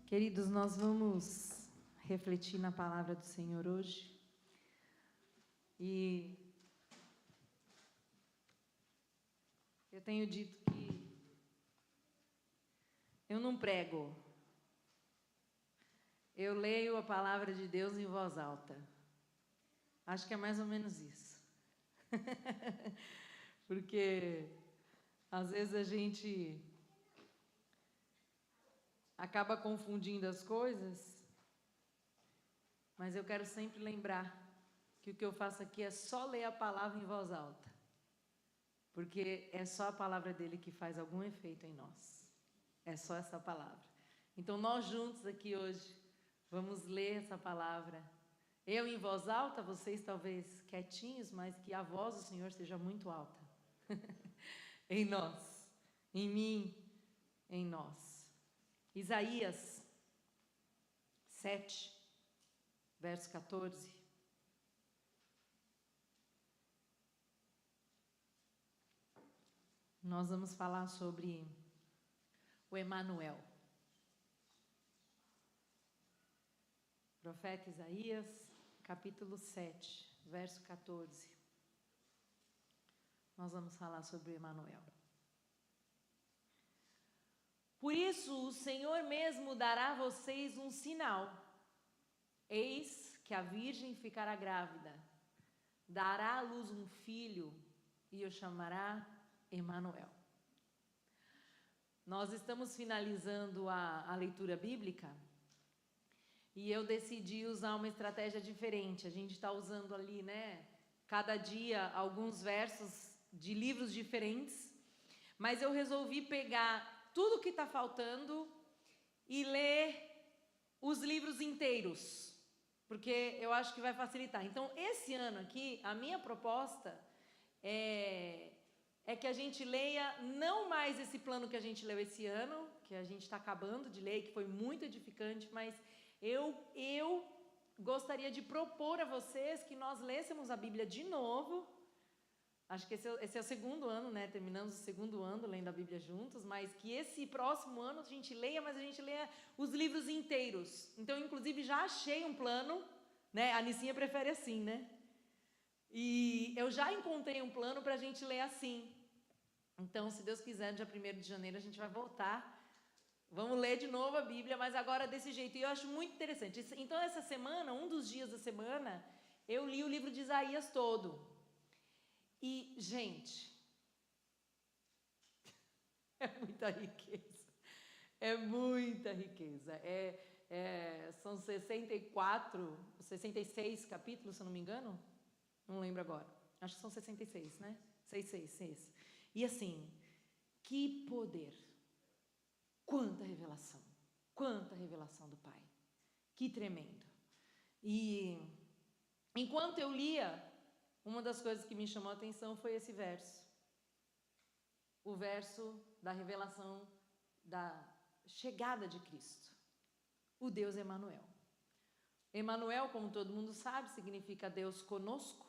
Queridos, nós vamos refletir na palavra do Senhor hoje. E eu tenho dito que eu não prego. Eu leio a palavra de Deus em voz alta. Acho que é mais ou menos isso. Porque às vezes a gente acaba confundindo as coisas, mas eu quero sempre lembrar que o que eu faço aqui é só ler a palavra em voz alta, porque é só a palavra dele que faz algum efeito em nós, é só essa palavra. Então nós juntos aqui hoje vamos ler essa palavra, eu em voz alta, vocês talvez quietinhos, mas que a voz do Senhor seja muito alta, em nós, em mim, em nós. Isaías 7, verso 14. Nós vamos falar sobre o Emanuel. Profeta Isaías, capítulo 7, verso 14. Nós vamos falar sobre o Emanuel. Por isso o Senhor mesmo dará a vocês um sinal. Eis que a virgem ficará grávida, dará à luz um filho e o chamará Emanuel. Nós estamos finalizando a leitura bíblica e eu decidi usar uma estratégia diferente. A gente está usando ali, cada dia alguns versos de livros diferentes, mas eu resolvi pegar tudo que está faltando e ler os livros inteiros, porque eu acho que vai facilitar. Então, esse ano aqui, a minha proposta é que a gente leia não mais esse plano que a gente leu esse ano, que a gente está acabando de ler, que foi muito edificante, mas eu gostaria de propor a vocês que nós lêssemos a Bíblia de novo. Acho que esse é o segundo ano, terminamos o segundo ano lendo a Bíblia juntos, mas que esse próximo ano a gente leia, mas a gente leia os livros inteiros. Então, inclusive, já achei um plano, a Nicinha prefere assim, E eu já encontrei um plano para a gente ler assim. Então, se Deus quiser, dia 1º de janeiro a gente vai voltar. Vamos ler de novo a Bíblia, mas agora desse jeito. E eu acho muito interessante. Então, essa semana, um dos dias da semana, eu li o livro de Isaías todo. E, gente, é muita riqueza, são 66 capítulos, se eu não me engano, não lembro agora, acho que são 66, 66. E assim, que poder, quanta revelação do Pai, que tremendo. E enquanto eu lia, uma das coisas que me chamou a atenção foi esse verso. O verso da revelação da chegada de Cristo. O Deus Emanuel. Emanuel, como todo mundo sabe, significa Deus conosco.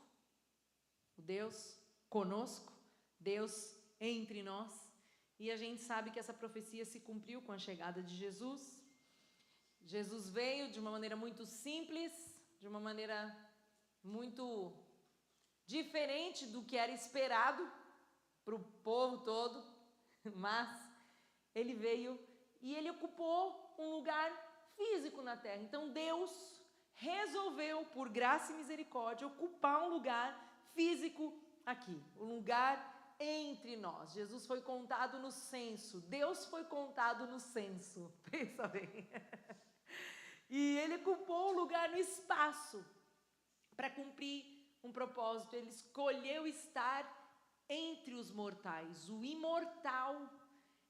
O Deus conosco, Deus entre nós. E a gente sabe que essa profecia se cumpriu com a chegada de Jesus. Jesus veio de uma maneira muito simples, de uma maneira muito diferente do que era esperado para o povo todo, mas ele veio e ele ocupou um lugar físico na terra. Então Deus resolveu, por graça e misericórdia, ocupar um lugar físico aqui, um lugar entre nós. Jesus foi contado no censo, Deus foi contado no censo, pensa bem. E ele ocupou um lugar no espaço para cumprir um propósito. Ele escolheu estar entre os mortais. O imortal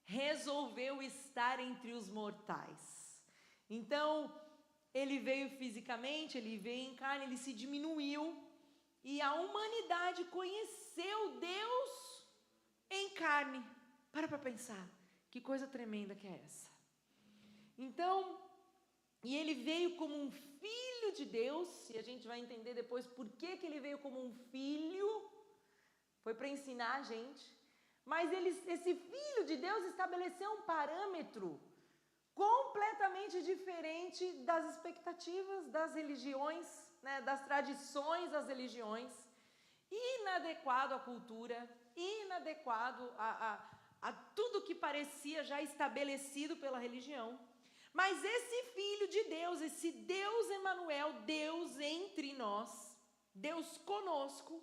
resolveu estar entre os mortais. Então, ele veio fisicamente, ele veio em carne, ele se diminuiu e a humanidade conheceu Deus em carne. Para pensar, que coisa tremenda que é essa. Então, e ele veio como um filho de Deus, e a gente vai entender depois por que ele veio como um filho, foi para ensinar a gente, mas esse filho de Deus estabeleceu um parâmetro completamente diferente diferente das expectativas das religiões, né, das tradições das religiões, inadequado à cultura, inadequado a tudo que parecia já estabelecido pela religião. Mas esse Filho de Deus, esse Deus Emanuel, Deus entre nós, Deus conosco,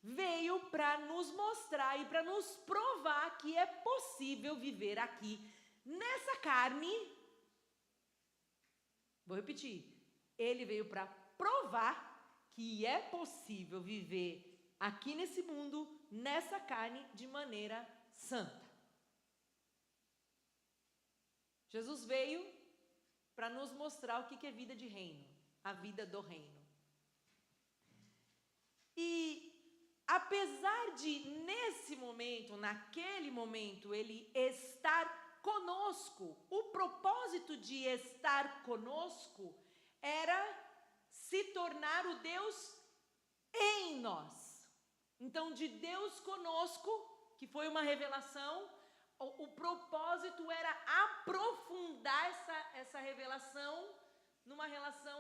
veio para nos mostrar e para nos provar que é possível viver aqui nessa carne. Vou repetir, ele veio para provar que é possível viver aqui nesse mundo, nessa carne, de maneira santa. Jesus veio para nos mostrar o que é vida de reino, a vida do reino. E apesar de, nesse momento, naquele momento, ele estar conosco, o propósito de estar conosco era se tornar o Deus em nós. Então, de Deus conosco, que foi uma revelação, o propósito era aprofundar essa revelação numa relação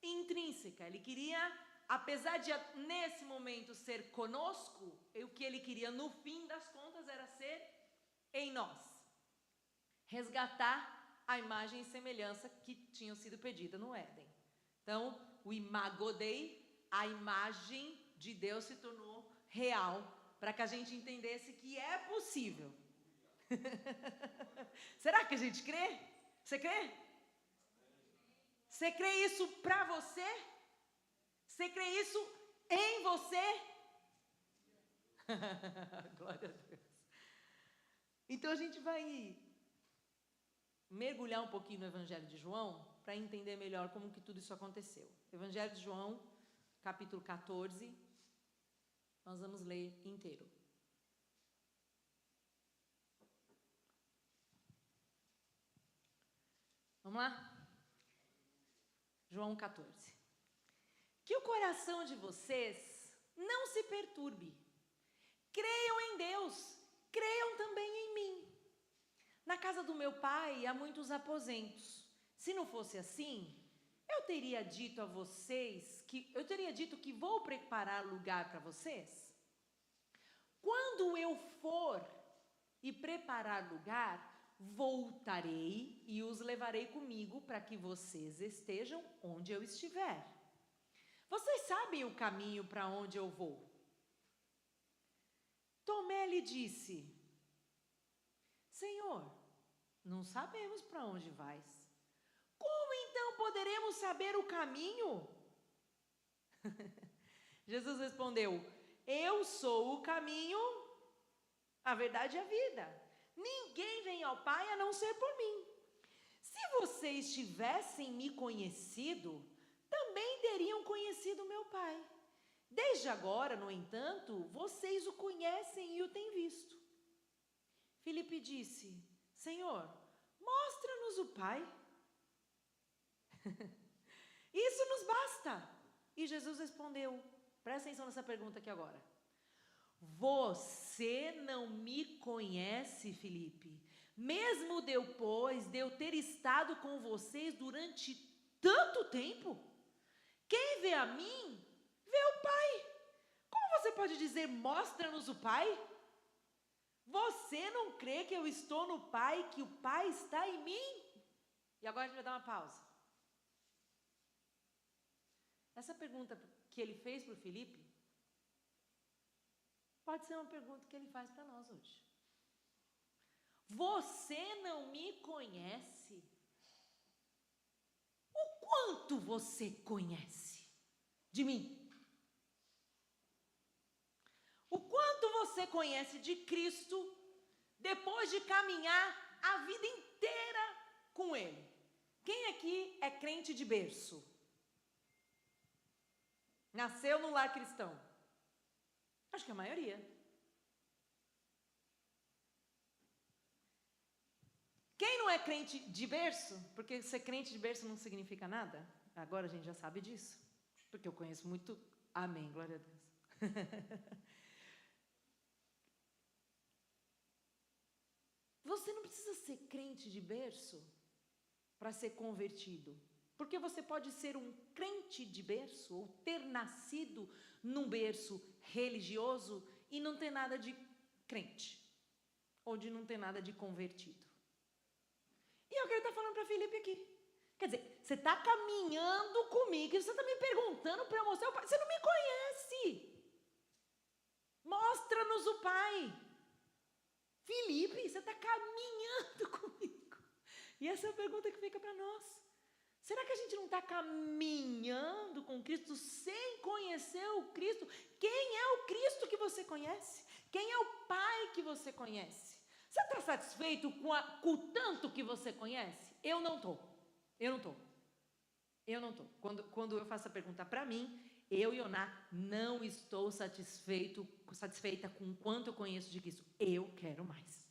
intrínseca. Ele queria, apesar de nesse momento ser conosco, o que ele queria no fim das contas era ser em nós. Resgatar a imagem e semelhança que tinham sido pedidas no Éden. Então, o imago Dei, a imagem de Deus se tornou real, para que a gente entendesse que é possível. Será que a gente crê? Você crê? Você crê isso para você? Você crê isso em você? Glória a Deus. Então a gente vai mergulhar um pouquinho no Evangelho de João para entender melhor como que tudo isso aconteceu. Evangelho de João, capítulo 14, nós vamos ler inteiro. Vamos lá? João 14. Que o coração de vocês não se perturbe. Creiam em Deus, creiam também em mim. Na casa do meu pai há muitos aposentos. Se não fosse assim, eu teria dito que vou preparar lugar para vocês. Quando eu for e preparar lugar, voltarei e os levarei comigo para que vocês estejam onde eu estiver. Vocês sabem o caminho para onde eu vou? Tomé lhe disse: Senhor, não sabemos para onde vais. Como então poderemos saber o caminho? Jesus respondeu: Eu sou o caminho, a verdade e a vida. Ninguém vem ao Pai a não ser por mim. Se vocês tivessem me conhecido, também teriam conhecido meu Pai. Desde agora, no entanto, vocês o conhecem e o têm visto. Filipe disse: Senhor, mostra-nos o Pai. Isso nos basta. E Jesus respondeu, presta atenção nessa pergunta aqui agora. Você não me conhece, Filipe, mesmo depois de eu ter estado com vocês durante tanto tempo? Quem vê a mim, vê o Pai. Como você pode dizer, mostra-nos o Pai? Você não crê que eu estou no Pai, que o Pai está em mim? E agora a gente vai dar uma pausa. Essa pergunta que ele fez para o Filipe, pode ser uma pergunta que ele faz para nós hoje. Você não me conhece? O quanto você conhece de mim? O quanto você conhece de Cristo depois de caminhar a vida inteira com Ele? Quem aqui é crente de berço? Nasceu num lar cristão? Acho que a maioria. Quem não é crente de berço? Porque ser crente de berço não significa nada. Agora a gente já sabe disso. Porque eu conheço muito. Amém, glória a Deus. Você não precisa ser crente de berço para ser convertido. Porque você pode ser um crente de berço, ou ter nascido num berço religioso e não ter nada de crente, ou de não ter nada de convertido. E é o que ele está falando para Filipe aqui. Quer dizer, você está caminhando comigo e você está me perguntando para eu mostrar o Pai. Você não me conhece. Mostra-nos o Pai. Filipe, você está caminhando comigo. E essa é a pergunta que fica para nós. Será que a gente não está caminhando com Cristo sem conhecer o Cristo? Quem é o Cristo que você conhece? Quem é o Pai que você conhece? Você está satisfeito com o tanto que você conhece? Eu não estou. Quando eu faço essa pergunta para mim, eu, Ioná, não estou satisfeita com o quanto eu conheço de Cristo. Eu quero mais.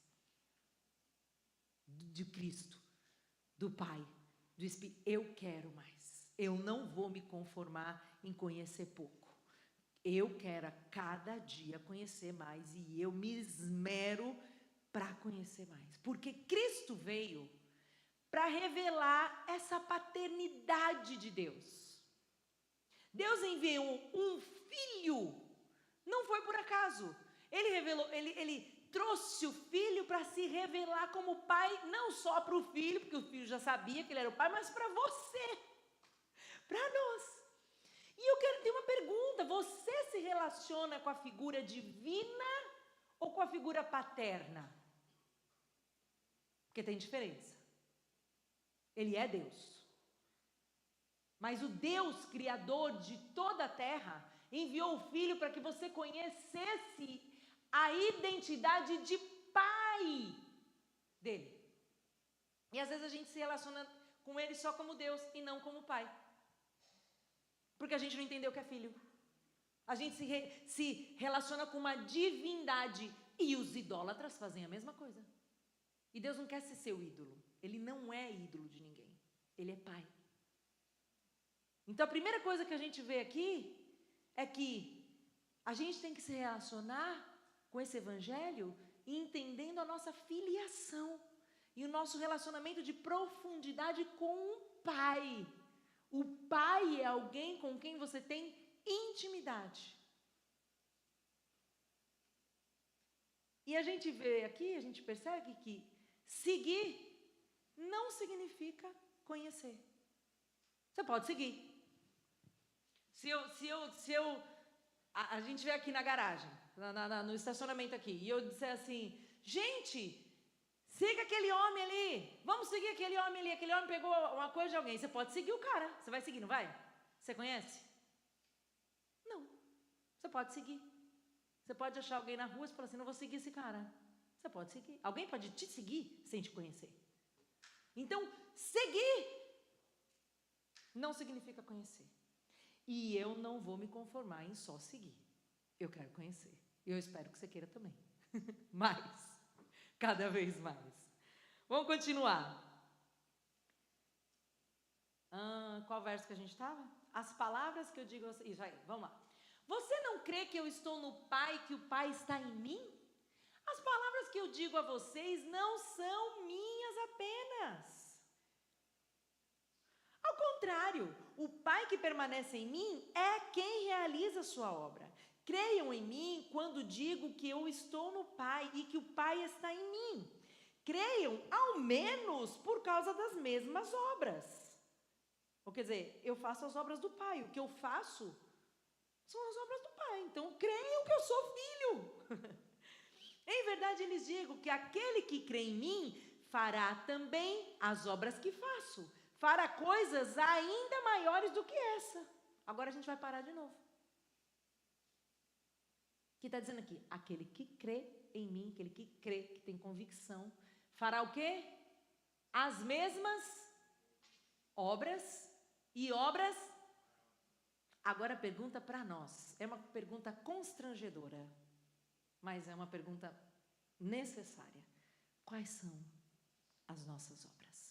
De Cristo, do Pai, do Espírito. Eu quero mais. Eu não vou me conformar em conhecer pouco. Eu quero a cada dia conhecer mais e eu me esmero para conhecer mais. Porque Cristo veio para revelar essa paternidade de Deus. Deus enviou um filho, não foi por acaso. Ele trouxe o filho para se revelar como pai, não só para o filho, porque o filho já sabia que ele era o pai, mas para você, para nós. E eu quero ter uma pergunta: você se relaciona com a figura divina ou com a figura paterna? Porque tem diferença. Ele é Deus. Mas o Deus criador de toda a terra enviou o Filho para que você conhecesse a identidade de pai dele. E às vezes a gente se relaciona com ele só como Deus e não como pai. Porque a gente não entendeu que é filho. A gente se relaciona com uma divindade e os idólatras fazem a mesma coisa. E Deus não quer ser seu ídolo. Ele não é ídolo de ninguém. Ele é pai. Então a primeira coisa que a gente vê aqui é que a gente tem que se relacionar com esse evangelho entendendo a nossa filiação e o nosso relacionamento de profundidade com o Pai. O Pai é alguém com quem você tem intimidade. E a gente vê aqui, a gente percebe que seguir não significa conhecer. Você pode seguir. A gente vê aqui na garagem, no estacionamento aqui, e eu disser assim: gente, siga aquele homem ali, vamos seguir aquele homem ali, aquele homem pegou uma coisa de alguém. Você pode seguir o cara, você vai seguir, não vai? Você conhece? Não, você pode seguir. Você pode achar alguém na rua e falar assim: não vou seguir esse cara. Você pode seguir. Alguém pode te seguir sem te conhecer. Então, seguir não significa conhecer. E eu não vou me conformar em só seguir. Eu quero conhecer. E eu espero que você queira também. Mais. Cada vez mais. Vamos continuar. Qual verso que a gente estava? As palavras que eu digo a você. Isso aí, vamos lá. Você não crê que eu estou no Pai, que o Pai está em mim? As palavras que eu digo a vocês não são minhas apenas. Ao contrário, o Pai que permanece em mim é quem realiza a sua obra. Creiam em mim quando digo que eu estou no Pai e que o Pai está em mim. Creiam, ao menos, por causa das mesmas obras. Ou quer dizer, eu faço as obras do Pai. O que eu faço são as obras do Pai. Então, creiam que eu sou filho. Em verdade, lhes digo que aquele que crê em mim fará também as obras que faço. Fará coisas ainda maiores do que essa. Agora a gente vai parar de novo. O que está dizendo aqui? Aquele que crê em mim, aquele que crê, que tem convicção, fará o quê? As mesmas obras e obras. Agora a pergunta para nós, é uma pergunta constrangedora, mas é uma pergunta necessária. Quais são as nossas obras?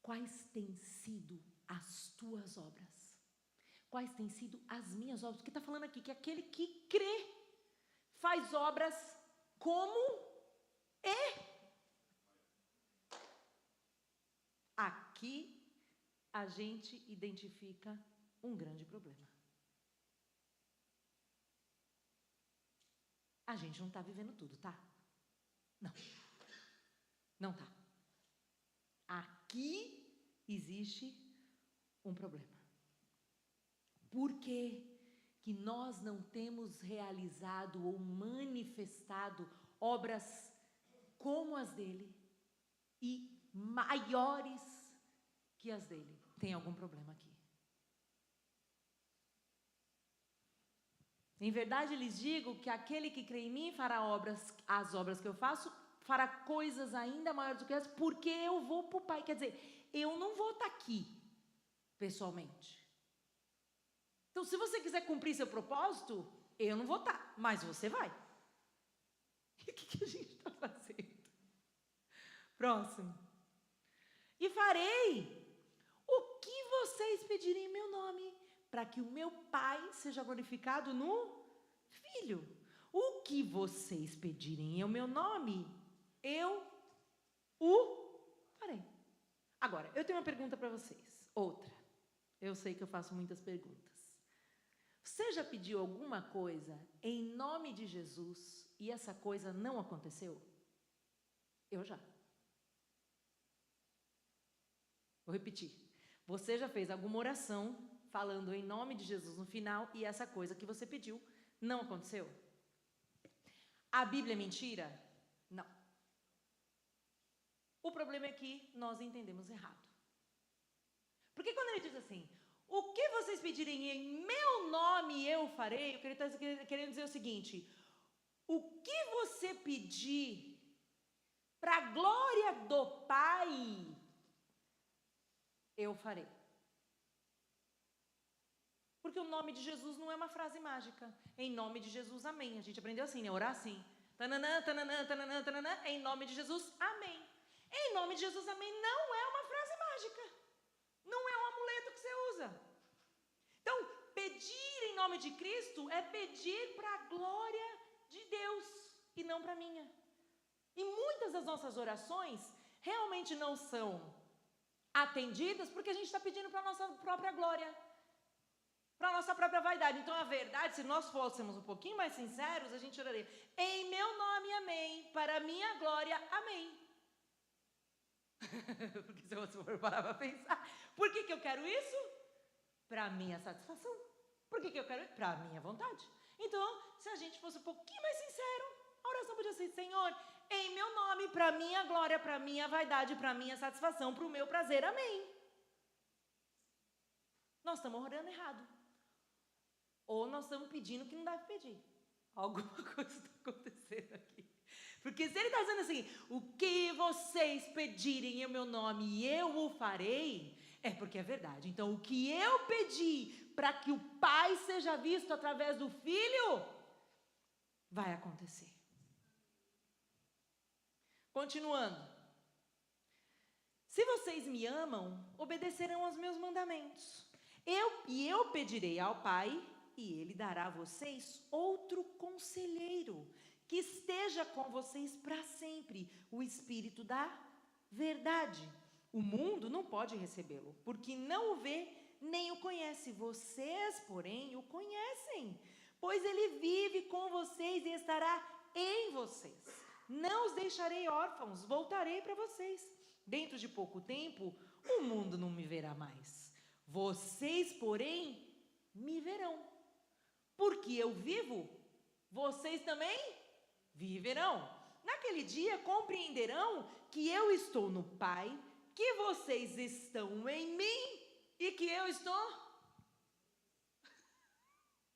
Quais têm sido as tuas obras? Quais têm sido as minhas obras? Porque está falando aqui que aquele que crê faz obras como e Aqui a gente identifica um grande problema. A gente não está vivendo tudo, tá? Não. Não tá. Aqui existe um problema. Por que que nós não temos realizado ou manifestado obras como as dele e maiores que as dele? Tem algum problema aqui. Em verdade lhes digo que aquele que crê em mim fará as obras que eu faço, fará coisas ainda maiores do que essas, porque eu vou para o Pai. Quer dizer, eu não vou estar aqui pessoalmente. Então, se você quiser cumprir seu propósito, eu não vou estar, mas você vai. E o que a gente está fazendo? Próximo. E farei o que vocês pedirem em meu nome, para que o meu Pai seja glorificado no Filho. O que vocês pedirem em meu nome, eu o farei. Agora, eu tenho uma pergunta para vocês. Outra. Eu sei que eu faço muitas perguntas. Você já pediu alguma coisa em nome de Jesus e essa coisa não aconteceu? Eu já. Vou repetir. Você já fez alguma oração falando em nome de Jesus no final e essa coisa que você pediu não aconteceu? A Bíblia é mentira? Não. O problema é que nós entendemos errado. Porque quando ele diz assim, o que vocês pedirem em meu nome eu farei, o que ele está querendo dizer é o seguinte, o que você pedir para a glória do Pai, eu farei. Porque o nome de Jesus não é uma frase mágica. Em nome de Jesus, amém. A gente aprendeu assim, né? Orar assim. Tananã, tananã, tananã, tananã. Em nome de Jesus, amém. Em nome de Jesus, amém não é uma frase mágica. Não é um amuleto que você usa. Então, pedir em nome de Cristo é pedir para a glória de Deus e não para a minha. E muitas das nossas orações realmente não são atendidas porque a gente está pedindo para a nossa própria glória, para a nossa própria vaidade. Então, a verdade, se nós fôssemos um pouquinho mais sinceros, a gente oraria, em meu nome, amém, para a minha glória, amém. Porque se você for parar para pensar, por que eu quero isso? Para a minha satisfação. Por que eu quero isso? Para a minha vontade. Então, se a gente fosse um pouquinho mais sincero, a oração podia ser, Senhor, em meu nome, para a minha glória, para a minha vaidade, para a minha satisfação, para o meu prazer, amém. Nós estamos orando errado. Ou nós estamos pedindo o que não deve pedir. Alguma coisa está acontecendo aqui. Porque se ele está dizendo assim, o que vocês pedirem em meu nome, eu o farei, é porque é verdade. Então, o que eu pedi para que o Pai seja visto através do Filho, vai acontecer. Continuando. Se vocês me amam, obedecerão aos meus mandamentos. Eu pedirei ao Pai, e Ele dará a vocês outro conselheiro, que esteja com vocês para sempre, o Espírito da verdade. O mundo não pode recebê-lo, porque não o vê nem o conhece. Vocês, porém, o conhecem, pois ele vive com vocês e estará em vocês. Não os deixarei órfãos, voltarei para vocês. Dentro de pouco tempo, o mundo não me verá mais. Vocês, porém, me verão. Porque eu vivo, vocês também viverão. Naquele dia compreenderão que eu estou no Pai, que vocês estão em mim e que eu estou...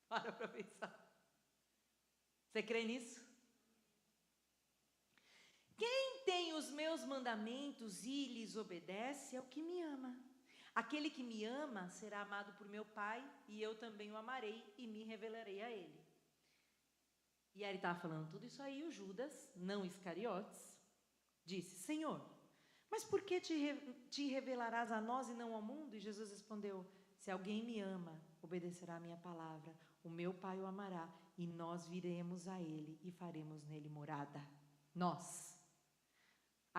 Para pensar. Você crê nisso? Quem tem os meus mandamentos e lhes obedece é o que me ama. Aquele que me ama será amado por meu Pai, e eu também o amarei e me revelarei a ele. E aí ele estava falando tudo isso aí, o Judas, não Iscariotes, disse, Senhor, mas por que te revelarás a nós e não ao mundo? E Jesus respondeu, se alguém me ama, obedecerá a minha palavra, o meu Pai o amará, e nós viremos a ele e faremos nele morada. Nós.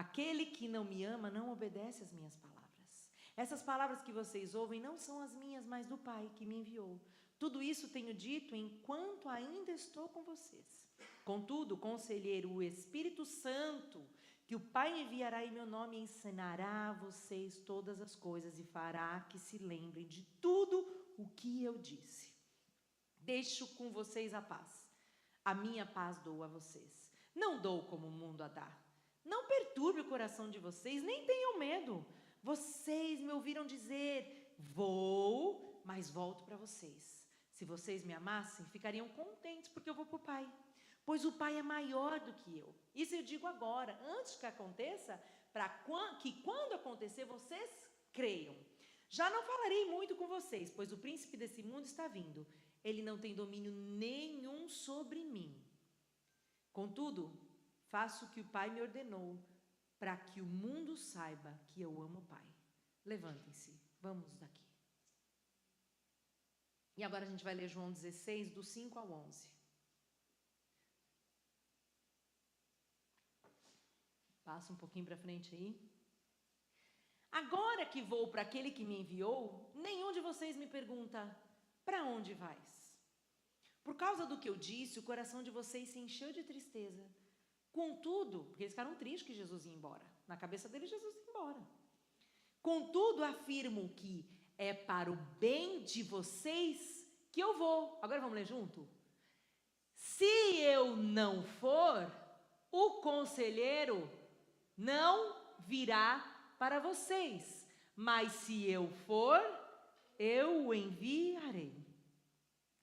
Aquele que não me ama não obedece às minhas palavras. Essas palavras que vocês ouvem não são as minhas, mas do Pai que me enviou. Tudo isso tenho dito enquanto ainda estou com vocês. Contudo, o conselheiro, o Espírito Santo, que o Pai enviará em meu nome, ensinará a vocês todas as coisas e fará que se lembrem de tudo o que eu disse. Deixo com vocês a paz. A minha paz dou a vocês. Não dou como o mundo a dá. Não perturbe o coração de vocês, nem tenham medo. Vocês me ouviram dizer, vou, mas volto para vocês. Se vocês me amassem, ficariam contentes porque eu vou para o Pai. Pois o Pai é maior do que eu. Isso eu digo agora, antes que aconteça, para que quando acontecer vocês creiam. Já não falarei muito com vocês, pois o príncipe desse mundo está vindo. Ele não tem domínio nenhum sobre mim. Contudo, faço o que o Pai me ordenou, para que o mundo saiba que eu amo o Pai. Levantem-se, vamos daqui. E agora a gente vai ler João 16, do 5 ao 11. Passa um pouquinho para frente aí. Agora que vou para aquele que me enviou, nenhum de vocês me pergunta, para onde vais? Por causa do que eu disse, o coração de vocês se encheu de tristeza. Contudo, porque eles ficaram tristes que Jesus ia embora. Na cabeça deles, Jesus ia embora. Contudo, afirmo que é para o bem de vocês que eu vou. Agora vamos ler junto? Se eu não for, o conselheiro não virá para vocês. Mas se eu for, eu o enviarei.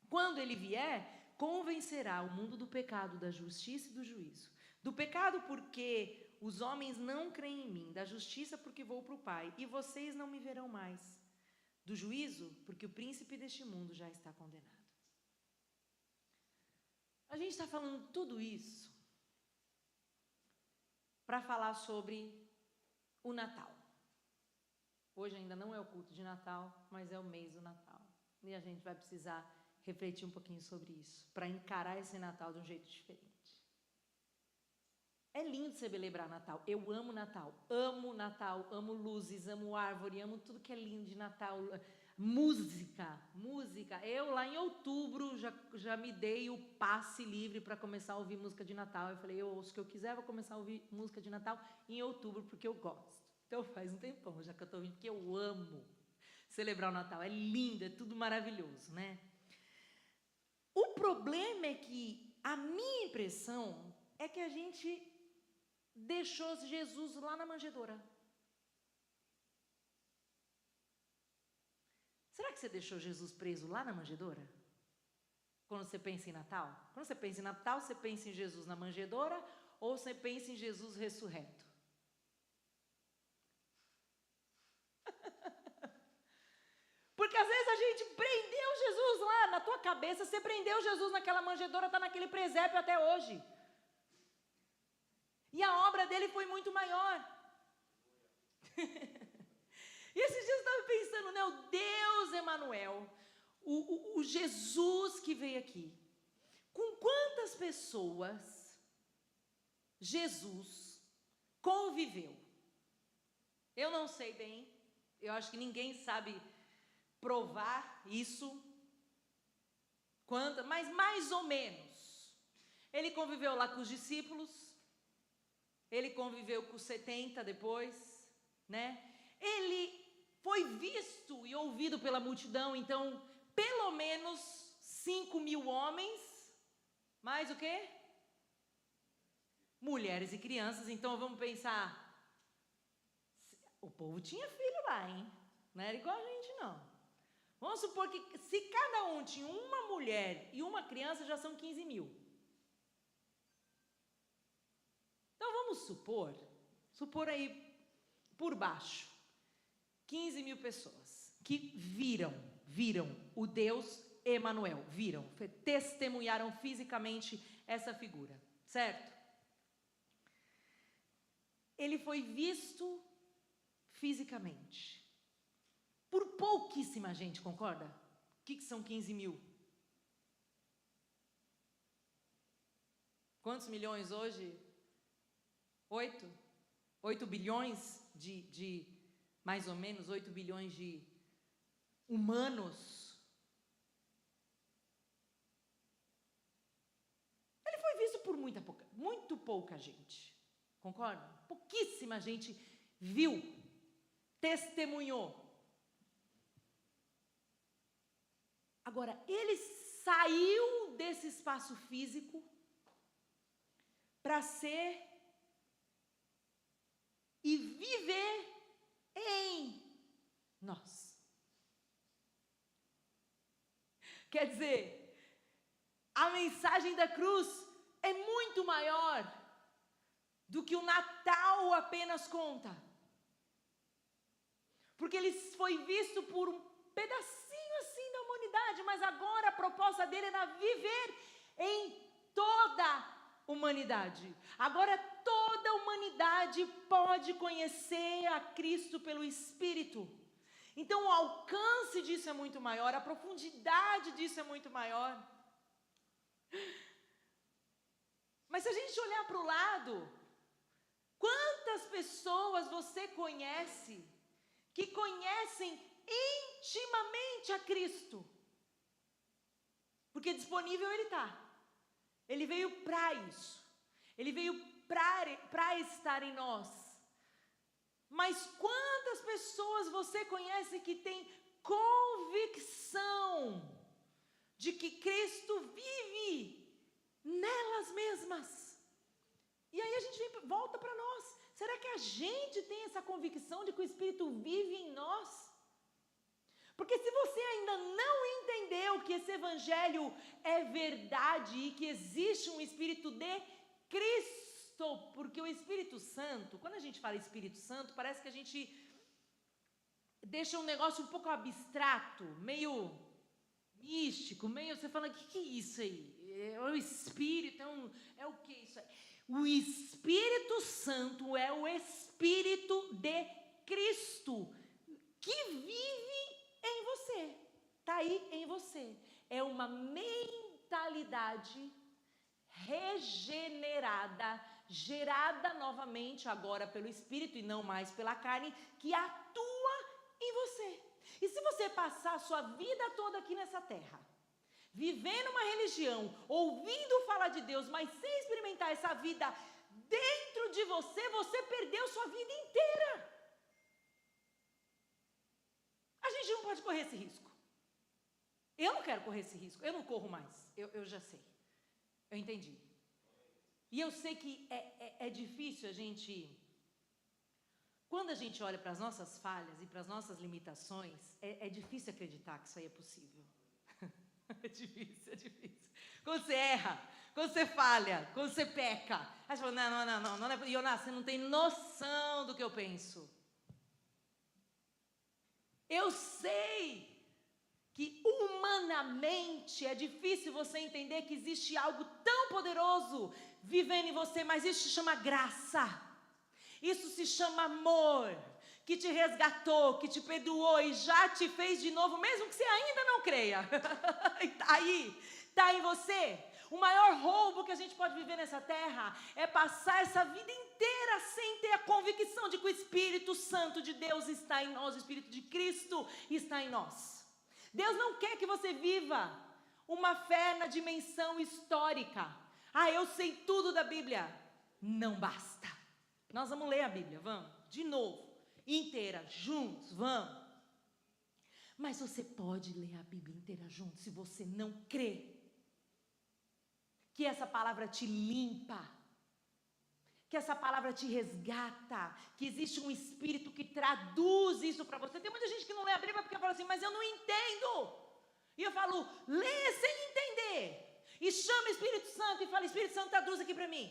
Quando ele vier, convencerá o mundo do pecado, da justiça e do juízo. Do pecado porque os homens não creem em mim, da justiça porque vou para o Pai, e vocês não me verão mais. Do juízo porque o príncipe deste mundo já está condenado. A gente está falando tudo isso para falar sobre o Natal. Hoje ainda não é o culto de Natal, mas é o mês do Natal. E a gente vai precisar refletir um pouquinho sobre isso, para encarar esse Natal de um jeito diferente. É lindo celebrar Natal. Eu amo Natal, amo luzes, amo árvore, amo tudo que é lindo de Natal. Música. Eu lá em outubro já me dei o passe livre para começar a ouvir música de Natal. Eu falei, eu ouço o que eu quiser, vou começar a ouvir música de Natal em outubro, porque eu gosto. Então faz um tempão já que eu estou ouvindo, porque eu amo celebrar o Natal. É lindo, é tudo maravilhoso, né? O problema é que a minha impressão é que a gente deixou Jesus lá na manjedoura. Será que você deixou Jesus preso lá na manjedoura? Quando você pensa em Natal? Quando você pensa em Natal, você pensa em Jesus na manjedoura ou você pensa em Jesus ressurreto? Porque às vezes a gente prendeu Jesus lá na tua cabeça, você prendeu Jesus naquela manjedoura, está naquele presépio até hoje. E a obra dele foi muito maior. E esses dias eu estava pensando, né? O Deus Emanuel, o Jesus que veio aqui. Com quantas pessoas Jesus conviveu? Eu não sei bem, eu acho que ninguém sabe provar isso, mas mais ou menos. Ele conviveu lá com os discípulos, ele conviveu com os 70 depois, né? Ele foi visto e ouvido pela multidão, então, pelo menos 5.000 homens, mais o quê? Mulheres e crianças. Então vamos pensar, o povo tinha filho lá, hein? Não era igual a gente, não. Vamos supor que se cada um tinha uma mulher e uma criança, já são 15.000. Então vamos supor aí por baixo, 15.000 pessoas que viram o Deus Emanuel, testemunharam fisicamente essa figura, certo? Ele foi visto fisicamente por pouquíssima gente, concorda? O que são 15.000? Quantos milhões hoje? 8? 8 bilhões mais ou menos 8 bilhões de humanos. Ele foi visto por muito pouca gente. Concorda? Pouquíssima gente viu, testemunhou. Agora, ele saiu desse espaço físico para ser e viver em nós. Quer dizer, a mensagem da cruz é muito maior do que o Natal apenas conta. Porque ele foi visto por um pedacinho assim da humanidade, mas agora a proposta dele era viver em toda a humanidade. Agora toda a humanidade pode conhecer a Cristo pelo Espírito. Então o alcance disso é muito maior, a profundidade disso é muito maior. Mas se a gente olhar para o lado, quantas pessoas você conhece que conhecem intimamente a Cristo? Porque disponível ele está. Ele veio para isso. Ele veio para estar em nós. Mas quantas pessoas você conhece que tem convicção de que Cristo vive nelas mesmas? E aí a gente volta para nós. Será que a gente tem essa convicção de que o Espírito vive em nós? Porque se você ainda não entendeu que esse Evangelho é verdade e que existe um Espírito de Cristo, porque o Espírito Santo, quando a gente fala Espírito Santo, parece que a gente deixa um negócio um pouco abstrato, meio místico, meio, você fala, o que é isso aí? É o Espírito, é o que isso aí? O Espírito Santo é o Espírito de Cristo, que vive em você, está aí em você. É uma mentalidade regenerada, gerada novamente agora pelo Espírito e não mais pela carne, que atua em você. E se você passar a sua vida toda aqui nessa terra, vivendo uma religião, ouvindo falar de Deus, mas sem experimentar essa vida dentro de você, você perdeu sua vida inteira. A gente não pode correr esse risco. Eu não quero correr esse risco, eu não corro mais, eu já sei. Eu entendi. E eu sei que é difícil a gente... Quando a gente olha para as nossas falhas e para as nossas limitações, é difícil acreditar que isso aí é possível. É difícil, é difícil. Quando você erra, quando você falha, quando você peca, aí você fala, não é... Jonas, você não tem noção do que eu penso. Eu sei que humanamente é difícil você entender que existe algo tão poderoso vivendo em você, mas isso se chama graça, isso se chama amor, que te resgatou, que te perdoou e já te fez de novo, mesmo que você ainda não creia. Está em você. O maior roubo que a gente pode viver nessa terra é passar essa vida inteira sem ter a convicção de que o Espírito Santo de Deus está em nós, o Espírito de Cristo está em nós. Deus não quer que você viva uma fé na dimensão histórica. Eu sei tudo da Bíblia. Não basta. Nós vamos ler a Bíblia, vamos? De novo, inteira, juntos, vamos. Mas você pode ler a Bíblia inteira juntos se você não crê que essa palavra te limpa, que essa palavra te resgata, que existe um Espírito que traduz isso para você. Tem muita gente que não lê a Bíblia porque fala assim, mas eu não entendo. E eu falo, lê sem entender. E chama o Espírito Santo e fala, Espírito Santo, traduz aqui para mim.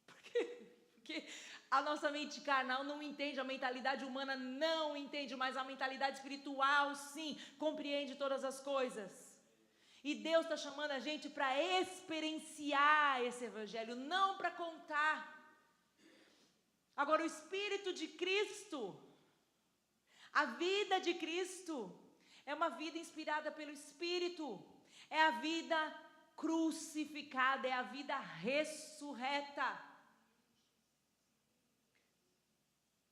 Porque a nossa mente carnal não entende, a mentalidade humana não entende, mas a mentalidade espiritual, sim, compreende todas as coisas. E Deus está chamando a gente para experienciar esse Evangelho, não para contar. Agora, o Espírito de Cristo, a vida de Cristo, é uma vida inspirada pelo Espírito, é a vida crucificada, é a vida ressurreta.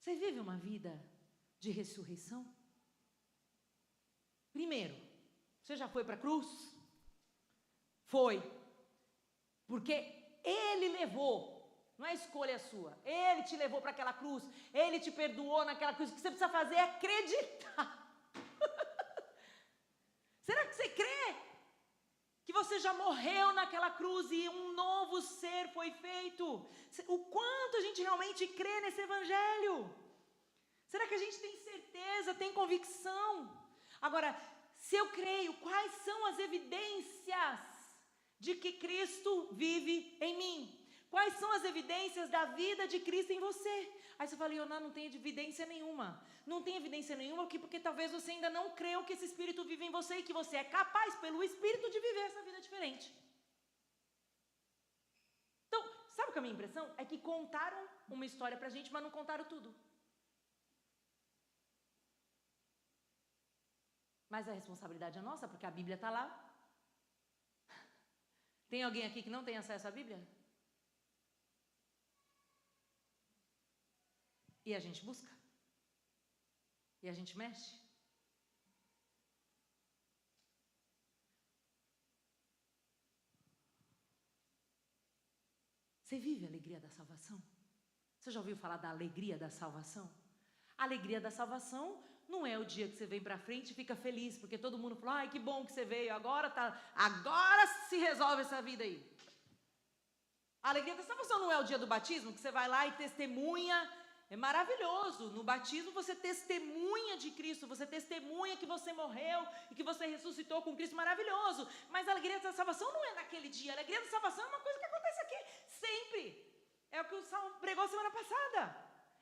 Você vive uma vida de ressurreição? Primeiro, você já foi para a cruz? Foi. Porque Ele levou, não é escolha sua. Ele te levou para aquela cruz, Ele te perdoou naquela cruz. O que você precisa fazer é acreditar. Será que você crê que você já morreu naquela cruz e um novo ser foi feito? O quanto a gente realmente crê nesse evangelho? Será que a gente tem certeza, tem convicção? Agora, se eu creio, quais são as evidências de que Cristo vive em mim? Quais são as evidências da vida de Cristo em você? Aí você fala, Ioná, não tem evidência nenhuma. Não tem evidência nenhuma porque talvez você ainda não creu que esse Espírito vive em você e que você é capaz, pelo Espírito, de viver essa vida diferente. Então, sabe o que é a minha impressão? É que contaram uma história pra gente, mas não contaram tudo. Mas a responsabilidade é nossa, porque a Bíblia está lá. Tem alguém aqui que não tem acesso à Bíblia? E a gente busca. E a gente mexe. Você vive a alegria da salvação? Você já ouviu falar da alegria da salvação? A alegria da salvação não é o dia que você vem para frente e fica feliz, porque todo mundo fala, ai, que bom que você veio, agora se resolve essa vida aí. A alegria da salvação não é o dia do batismo, que você vai lá e testemunha, é maravilhoso. No batismo você testemunha de Cristo, você testemunha que você morreu e que você ressuscitou com Cristo, maravilhoso. Mas a alegria da salvação não é naquele dia, a alegria da salvação é uma coisa que acontece aqui sempre. É o que o Salmo pregou semana passada,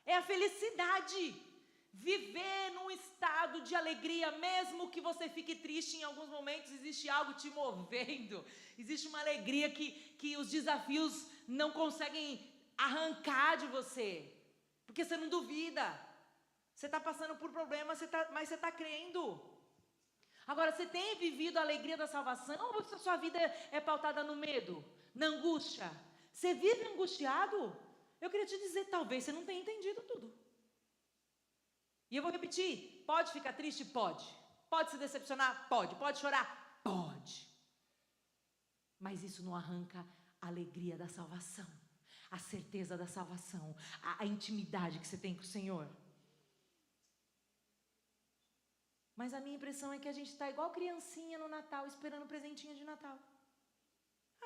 é a felicidade. Viver num estado de alegria, mesmo que você fique triste em alguns momentos, existe algo te movendo, existe uma alegria que os desafios não conseguem arrancar de você, porque você não duvida, você está passando por problemas, mas você está crendo. Agora, você tem vivido a alegria da salvação, ou a sua vida é pautada no medo, na angústia? Você vive angustiado? Eu queria te dizer, talvez você não tenha entendido tudo. E eu vou repetir, pode ficar triste? Pode. Pode se decepcionar? Pode. Pode chorar? Pode. Mas isso não arranca a alegria da salvação, a certeza da salvação, a intimidade que você tem com o Senhor. Mas a minha impressão é que a gente está igual criancinha no Natal, esperando presentinho de Natal.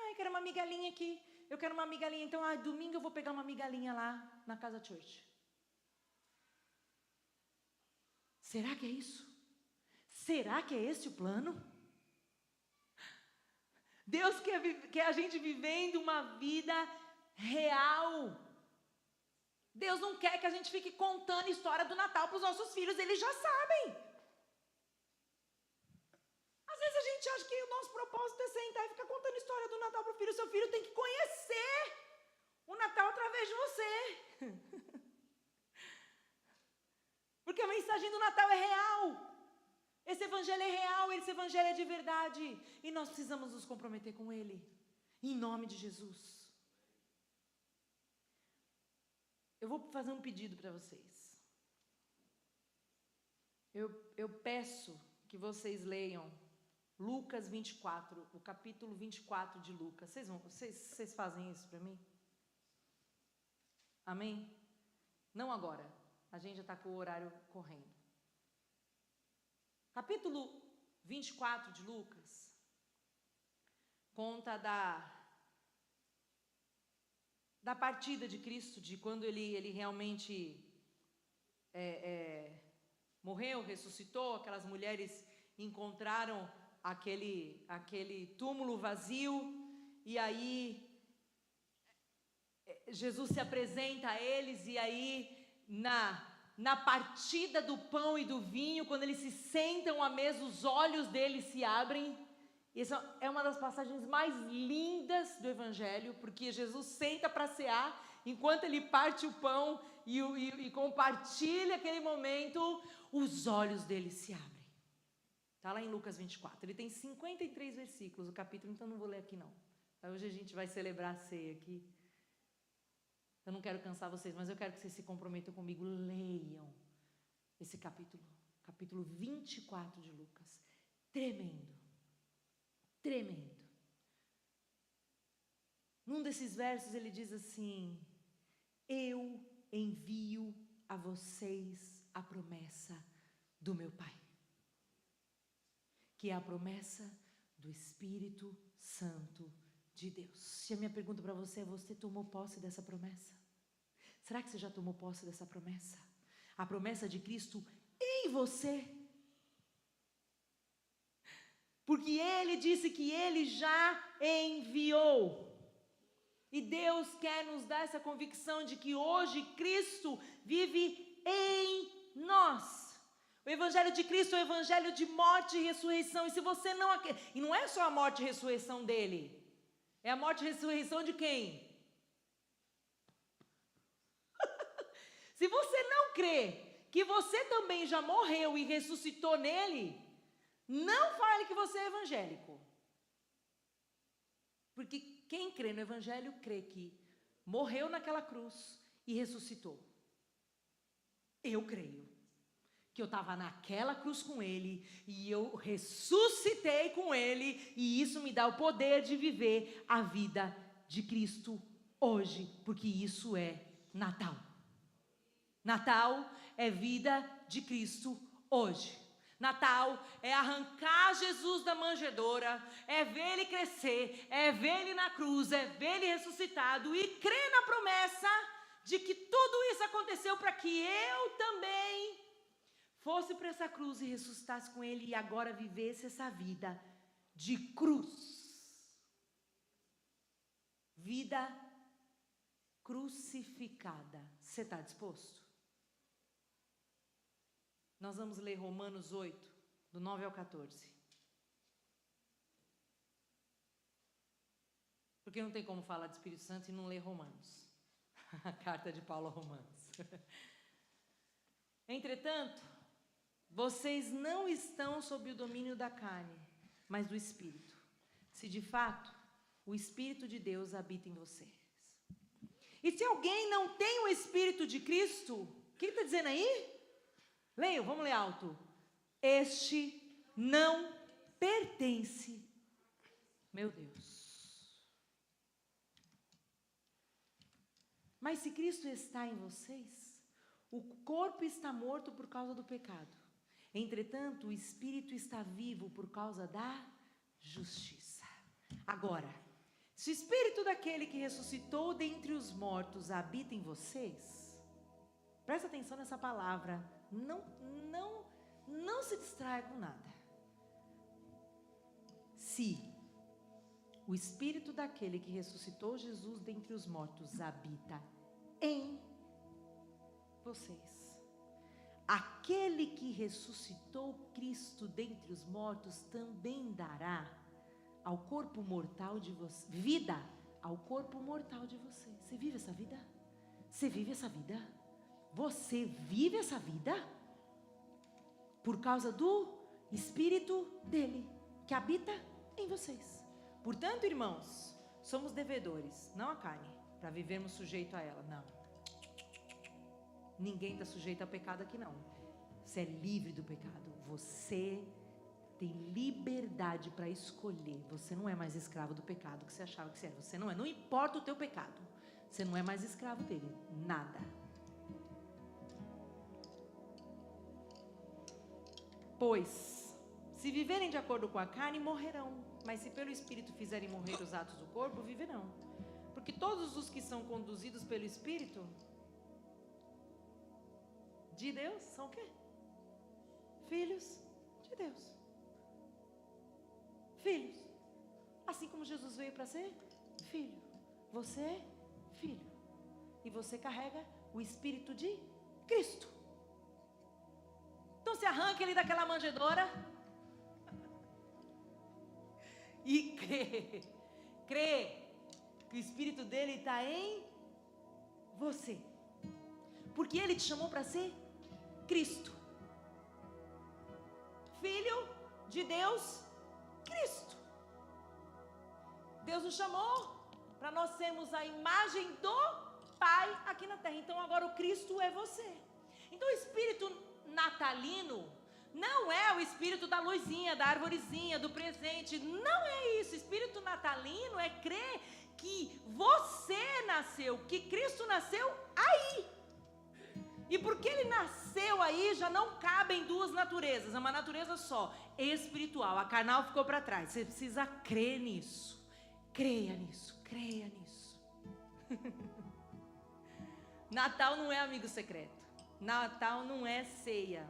Eu quero uma migalhinha aqui, eu quero uma migalhinha, então domingo eu vou pegar uma migalhinha lá na Casa Church. Será que é isso? Será que é esse o plano? Deus quer a gente vivendo uma vida real. Deus não quer que a gente fique contando história do Natal para os nossos filhos, eles já sabem. Às vezes a gente acha que o nosso propósito é sentar e ficar contando história do Natal para o filho. Seu filho tem que conhecer o Natal através de você. Porque a mensagem do Natal é real. Esse evangelho é real, esse evangelho é de verdade. E nós precisamos nos comprometer com ele. Em nome de Jesus. Eu vou fazer um pedido para vocês. Eu peço que vocês leiam Lucas 24, o capítulo 24 de Lucas. Vocês fazem isso para mim? Amém? Não agora. A gente já está com o horário correndo. Capítulo 24 de Lucas conta da partida de Cristo, de quando ele realmente morreu, ressuscitou, aquelas mulheres encontraram aquele túmulo vazio, e aí Jesus se apresenta a eles, e aí na partida do pão e do vinho, quando eles se sentam à mesa, os olhos deles se abrem. Essa é uma das passagens mais lindas do Evangelho, porque Jesus senta para cear, enquanto ele parte o pão e compartilha aquele momento, os olhos deles se abrem. Está lá em Lucas 24, ele tem 53 versículos, o capítulo, então não vou ler aqui não. Hoje a gente vai celebrar a ceia aqui. Eu não quero cansar vocês, mas eu quero que vocês se comprometam comigo. Leiam esse capítulo 24 de Lucas. Tremendo. Tremendo. Num desses versos ele diz assim: eu envio a vocês a promessa do meu Pai, que é a promessa do Espírito Santo de Deus. E a minha pergunta para você é: você tomou posse dessa promessa? Será que você já tomou posse dessa promessa? A promessa de Cristo em você. Porque Ele disse que Ele já enviou. E Deus quer nos dar essa convicção de que hoje Cristo vive em nós. O Evangelho de Cristo é o Evangelho de morte e ressurreição. E se você não... E não é só a morte e ressurreição dele. É a morte e ressurreição de quem? Se você não crê que você também já morreu e ressuscitou nele, não fale que você é evangélico. Porque quem crê no Evangelho crê que morreu naquela cruz e ressuscitou. Eu creio que eu estava naquela cruz com Ele e eu ressuscitei com Ele, e isso me dá o poder de viver a vida de Cristo hoje, porque isso é Natal. Natal é vida de Cristo hoje. Natal é arrancar Jesus da manjedoura, é ver Ele crescer, é ver Ele na cruz, é ver Ele ressuscitado e crer na promessa de que tudo isso aconteceu para que eu também fosse para essa cruz e ressuscitasse com Ele e agora vivesse essa vida de cruz. Vida crucificada. Você está disposto? Nós vamos ler Romanos 8, do 9 ao 14. Porque não tem como falar de Espírito Santo e não ler Romanos. A carta de Paulo a Romanos. Entretanto, vocês não estão sob o domínio da carne, mas do Espírito. Se de fato o Espírito de Deus habita em vocês. E se alguém não tem o Espírito de Cristo, o que ele está dizendo aí? Leiam, vamos ler alto. Este não pertence. Meu Deus. Mas se Cristo está em vocês, o corpo está morto por causa do pecado. Entretanto, o Espírito está vivo por causa da justiça. Agora, se o Espírito daquele que ressuscitou dentre os mortos habita em vocês, presta atenção nessa palavra. Não se distraia com nada. Se o Espírito daquele que ressuscitou Jesus dentre os mortos habita em vocês, aquele que ressuscitou Cristo dentre os mortos também dará ao corpo mortal de vocês, vida ao corpo mortal de vocês. Você vive essa vida? Você vive essa vida? Você vive essa vida por causa do Espírito dele, que habita em vocês. Portanto, irmãos, somos devedores, não a carne, para vivermos sujeito a ela, não. Ninguém está sujeito ao pecado aqui, não. Você é livre do pecado. Você tem liberdade para escolher. Você não é mais escravo do pecado que você achava que você era. Você não é. Não importa o teu pecado. Você não é mais escravo dele. Nada. Pois, se viverem de acordo com a carne, morrerão. Mas se pelo Espírito fizerem morrer os atos do corpo, viverão. Porque todos os que são conduzidos pelo Espírito de Deus são o quê? Filhos de Deus. Filhos. Assim como Jesus veio para ser filho. Você é filho. E você carrega o Espírito de Cristo. Então se arranca ele daquela manjedoura e crê que o Espírito dele está em você. Porque ele te chamou para ser Cristo. Filho de Deus, Cristo. Deus nos chamou para nós sermos a imagem do Pai aqui na terra. Então agora o Cristo é você. Então o espírito natalino não é o espírito da luzinha, da arvorezinha, do presente. Não é isso. O espírito natalino é crer que você nasceu, que Cristo nasceu aí. E porque ele nasceu aí, já não cabem duas naturezas, é uma natureza só, espiritual. A carnal ficou para trás. Você precisa crer nisso. Creia nisso, creia nisso. Natal não é amigo secreto. Natal não é ceia.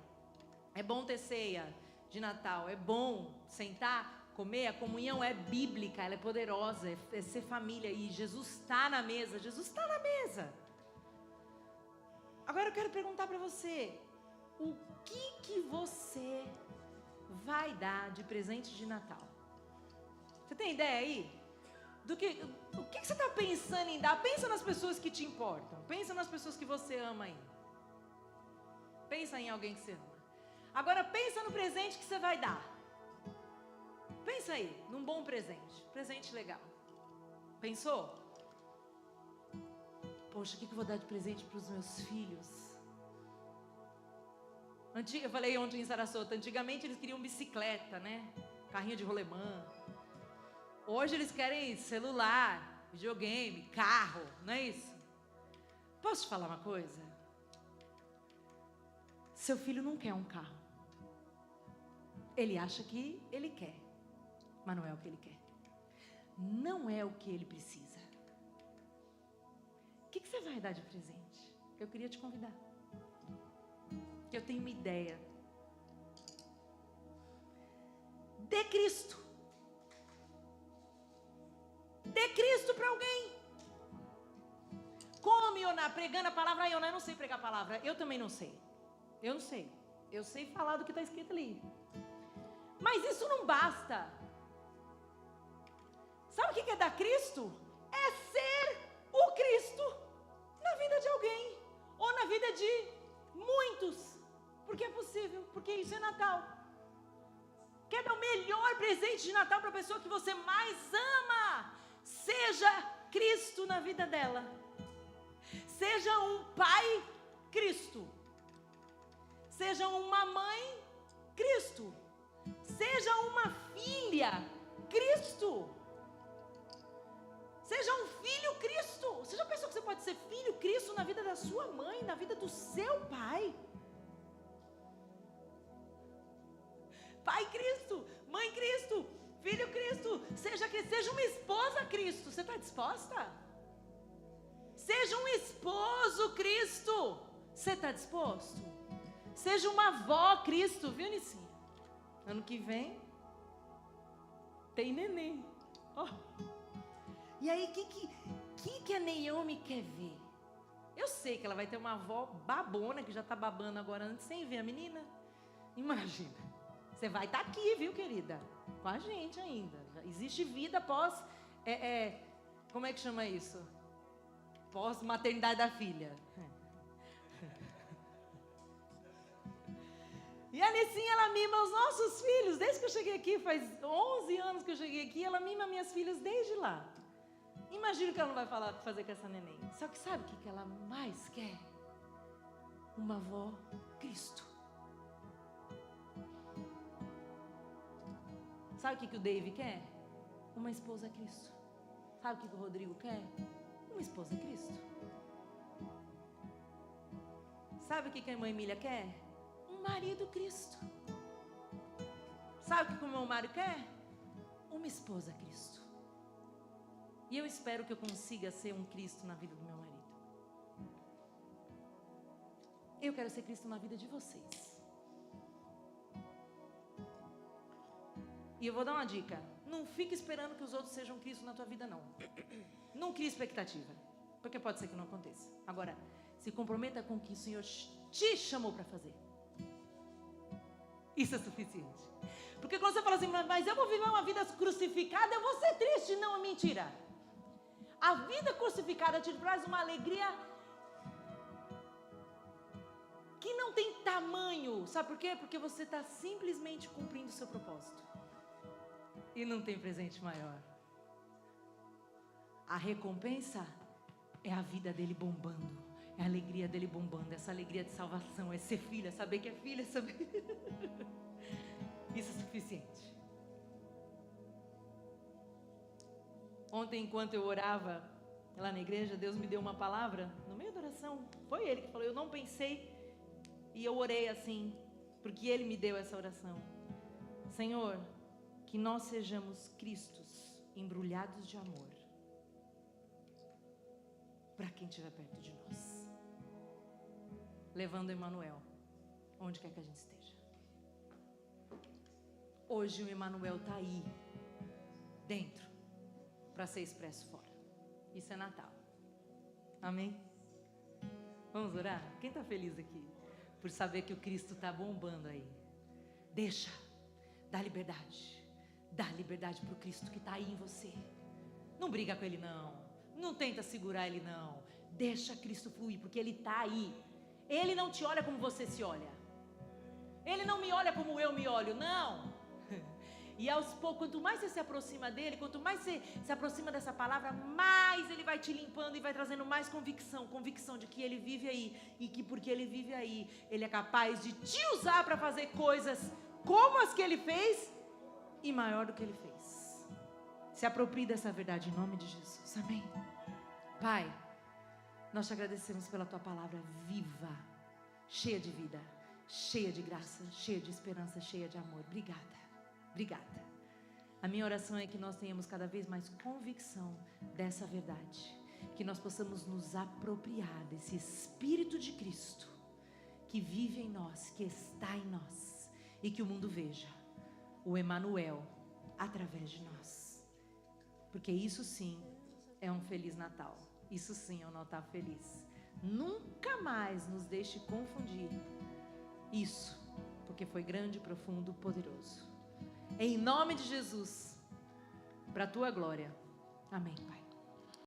É bom ter ceia de Natal, é bom sentar, comer. A comunhão é bíblica, ela é poderosa, é ser família. E Jesus está na mesa, Jesus está na mesa. Agora eu quero perguntar para você, o que você vai dar de presente de Natal? Você tem ideia aí? O que você está pensando em dar? Pensa nas pessoas que te importam, pensa nas pessoas que você ama aí. Pensa em alguém que você ama. Agora pensa no presente que você vai dar. Pensa aí, num bom presente legal. Pensou? Poxa, o que eu vou dar de presente para os meus filhos? Eu falei ontem em Sarasota, antigamente eles queriam bicicleta, né? Carrinho de rolemã. Hoje eles querem celular, videogame, carro, não é isso? Posso te falar uma coisa? Seu filho não quer um carro. Ele acha que ele quer, mas não é o que ele quer. Não é o que ele precisa. O que você vai dar de presente? Eu queria te convidar. Eu tenho uma ideia. Dê Cristo. Dê Cristo para alguém. Como Ioná, pregando a palavra. Ioná, eu não sei pregar a palavra. Eu também não sei. Eu não sei. Eu sei falar do que está escrito ali. Mas isso não basta. Sabe o que é dar Cristo? É ser o Cristo na vida de alguém. Ou na vida de muitos. Porque é possível. Porque isso é Natal. Quer dar o melhor presente de Natal para a pessoa que você mais ama? Seja Cristo na vida dela. Seja um pai Cristo. Seja uma mãe Cristo. Seja uma filha Cristo. Seja um filho Cristo. Você já pensou que você pode ser filho Cristo na vida da sua mãe, na vida do seu pai? Pai Cristo, mãe Cristo, filho Cristo. Seja uma esposa Cristo. Você está disposta? Seja um esposo Cristo. Você está disposto? Seja uma avó Cristo, viu, Nicinha? Ano que vem tem neném. Oh. E aí, o que a Naomi quer ver? Eu sei que ela vai ter uma avó babona, que já está babando agora antes, sem ver a menina. Imagina. Você vai estar aqui, viu, querida? Com a gente ainda. Existe vida pós... como é que chama isso? Pós-maternidade da filha. E a Nicinha, ela mima os nossos filhos. Desde que eu cheguei aqui, faz 11 anos que eu cheguei aqui, ela mima minhas filhas desde lá. Imagina o que ela não vai fazer com essa neném. Só que sabe o que ela mais quer? Uma avó Cristo. Sabe o que o Dave quer? Uma esposa Cristo. Sabe o que o Rodrigo quer? Uma esposa Cristo. Sabe o que a irmã Emília quer? Um marido Cristo. Sabe o que o meu marido quer? Uma esposa Cristo. E eu espero que eu consiga ser um Cristo na vida do meu marido. Eu quero ser Cristo na vida de vocês. E eu vou dar uma dica. Não fique esperando que os outros sejam Cristo na tua vida, não. Não crie expectativa. Porque pode ser que não aconteça. Agora, se comprometa com o que o Senhor te chamou para fazer. Isso é suficiente. Porque quando você fala assim, mas eu vou viver uma vida crucificada, eu vou ser triste. Não, é mentira. A vida crucificada te traz uma alegria que não tem tamanho. Sabe por quê? Porque você está simplesmente cumprindo o seu propósito. E não tem presente maior. A recompensa é a vida dele bombando, é a alegria dele bombando, essa alegria de salvação, é ser filha, saber que é filha, saber... Isso é suficiente. Ontem, enquanto eu orava lá na igreja, Deus me deu uma palavra, no meio da oração, foi Ele que falou, eu não pensei, e eu orei assim, porque Ele me deu essa oração. Senhor, que nós sejamos Cristos embrulhados de amor, para quem estiver perto de nós, levando Emanuel, onde quer que a gente esteja. Hoje o Emanuel está aí, dentro, para ser expresso fora. Isso é Natal. Amém? Vamos orar? Quem está feliz aqui? Por saber que o Cristo está bombando aí. Deixa, dá liberdade para o Cristo que está aí em você. Não briga com Ele não, não tenta segurar Ele não, deixa Cristo fluir, porque Ele está aí. Ele não te olha como você se olha, Ele não me olha como eu me olho, não. E aos poucos, quanto mais você se aproxima dele, quanto mais você se aproxima dessa palavra, mais ele vai te limpando e vai trazendo mais convicção de que ele vive aí, e que porque ele vive aí, ele é capaz de te usar para fazer coisas como as que ele fez e maior do que ele fez. Se aproprie dessa verdade em nome de Jesus, amém? Pai, nós te agradecemos pela tua palavra viva, cheia de vida, cheia de graça, cheia de esperança, cheia de amor. Obrigada. A minha oração é que nós tenhamos cada vez mais convicção dessa verdade, que nós possamos nos apropriar desse Espírito de Cristo que vive em nós, que está em nós, e que o mundo veja o Emanuel através de nós, porque isso sim é um Feliz Natal, isso sim é um Natal feliz. Nunca mais nos deixe confundir isso, porque foi grande, profundo, poderoso. Em nome de Jesus, para a tua glória. Amém, Pai.